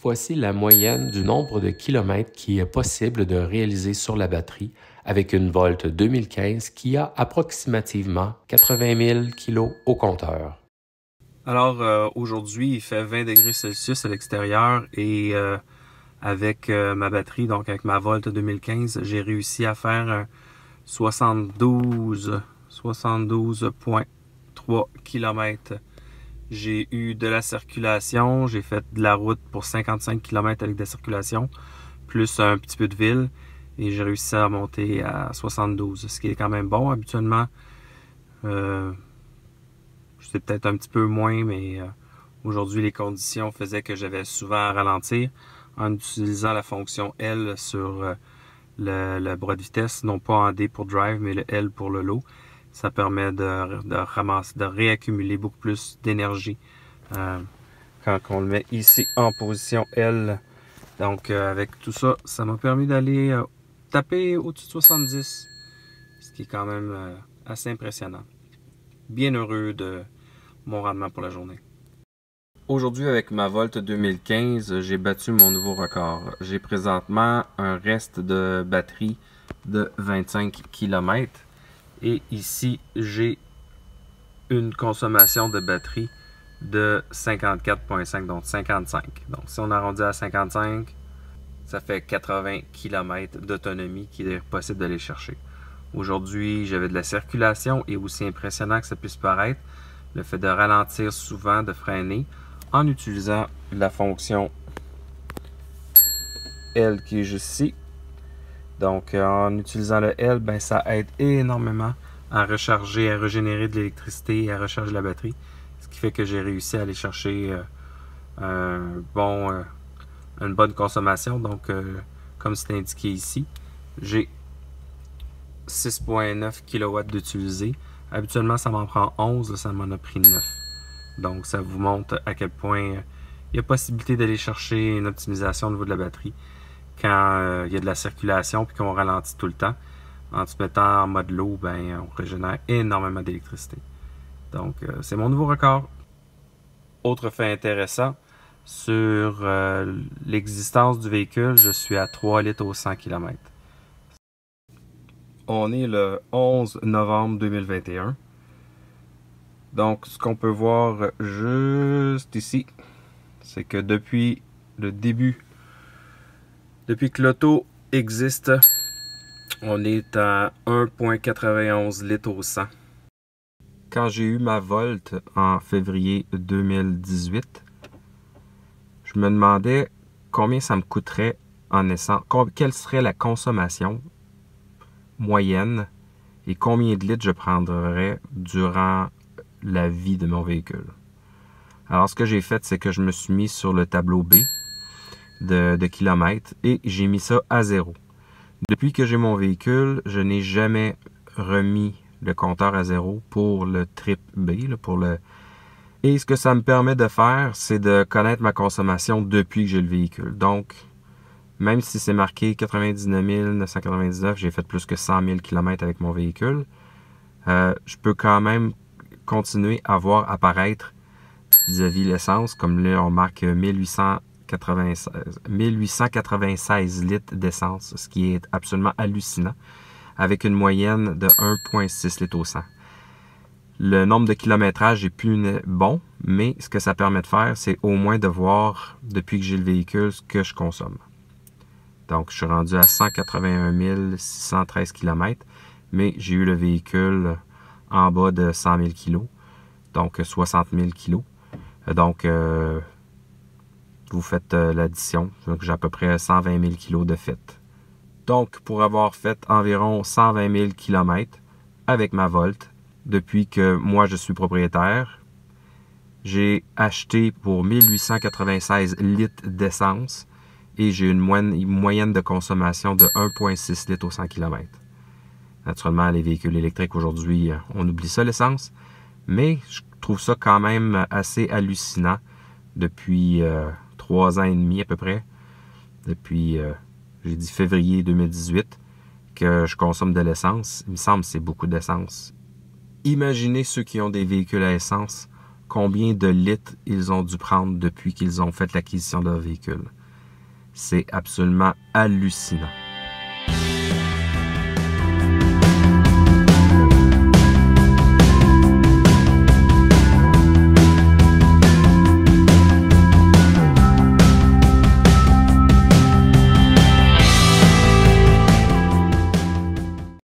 Voici la moyenne du nombre de kilomètres qui est possible de réaliser sur la batterie avec une Volt 2015 qui a approximativement 80 000 kg au compteur. Alors aujourd'hui, il fait 20 degrés Celsius à l'extérieur et avec ma batterie, donc avec ma Volt 2015, j'ai réussi à faire 72,3 km. J'ai eu de la circulation, j'ai fait de la route pour 55 km avec de la circulation, plus un petit peu de ville, et j'ai réussi à monter à 72, ce qui est quand même bon. Habituellement, c'était peut-être un petit peu moins, mais aujourd'hui, les conditions faisaient que j'avais souvent à ralentir en utilisant la fonction L sur le bras de vitesse, non pas en D pour drive, mais le L pour le low. Ça permet de réaccumuler beaucoup plus d'énergie quand on le met ici en position L. Donc avec tout ça, ça m'a permis d'aller taper au-dessus de 70, ce qui est quand même assez impressionnant. Bien heureux de mon rendement pour la journée. Aujourd'hui, avec ma Volt 2015, j'ai battu mon nouveau record. J'ai présentement un reste de batterie de 25 km. Et ici, j'ai une consommation de batterie de 54,5, donc 55. Donc, si on arrondit à 55, ça fait 80 km d'autonomie qu'il est possible d'aller chercher. Aujourd'hui, j'avais de la circulation et aussi impressionnant que ça puisse paraître, le fait de ralentir souvent, de freiner, en utilisant la fonction L qui est juste ici. Donc, en utilisant le L, ben, ça aide énormément à recharger, à régénérer de l'électricité et à recharger la batterie. Ce qui fait que j'ai réussi à aller chercher une bonne consommation. Donc, comme c'est indiqué ici, j'ai 6,9 kW d'utilisé. Habituellement, ça m'en prend 11, ça m'en a pris 9. Donc, ça vous montre à quel point il y a possibilité d'aller chercher une optimisation au niveau de la batterie quand il y a de la circulation et qu'on ralentit tout le temps. En se mettant en mode low, ben, on régénère énormément d'électricité. Donc, c'est mon nouveau record. Autre fait intéressant, sur l'existence du véhicule, je suis à 3 litres au 100 km. On est le 11 novembre 2021. Donc, ce qu'on peut voir juste ici, c'est que depuis le début, depuis que l'auto existe, on est à 1,91 litres au 100. Quand j'ai eu ma Volt en février 2018, je me demandais combien ça me coûterait en essence, quelle serait la consommation moyenne et combien de litres je prendrais durant la vie de mon véhicule. Alors, ce que j'ai fait, c'est que je me suis mis sur le tableau B de kilomètres et j'ai mis ça à 0. Depuis que j'ai mon véhicule, je n'ai jamais remis le compteur à 0 pour le trip B, Et ce que ça me permet de faire, c'est de connaître ma consommation depuis que j'ai le véhicule. Donc, même si c'est marqué 99 999, j'ai fait plus que 100 000 km avec mon véhicule, je peux quand même continuer à voir apparaître vis-à-vis l'essence, comme là, on marque 1896 litres d'essence, ce qui est absolument hallucinant, avec une moyenne de 1,6 litres au 100. Le nombre de kilométrages est plus bon, mais ce que ça permet de faire, c'est au moins de voir, depuis que j'ai le véhicule, ce que je consomme. Donc, je suis rendu à 181 613 km, mais j'ai eu le véhicule en bas de 100 000 kg, donc 60 000 kg. Donc, vous faites l'addition, donc j'ai à peu près 120 000 kg de fait. Donc, pour avoir fait environ 120 000 km avec ma Volt, depuis que moi je suis propriétaire, j'ai acheté pour 1896 litres d'essence et j'ai une moyenne de consommation de 1,6 litres au 100 km. Naturellement, les véhicules électriques aujourd'hui, on oublie ça l'essence, mais je trouve ça quand même assez hallucinant depuis 3 ans et demi à peu près, depuis, j'ai dit février 2018, que je consomme de l'essence. Il me semble que c'est beaucoup d'essence. Imaginez ceux qui ont des véhicules à essence, combien de litres ils ont dû prendre depuis qu'ils ont fait l'acquisition de leur véhicule. C'est absolument hallucinant.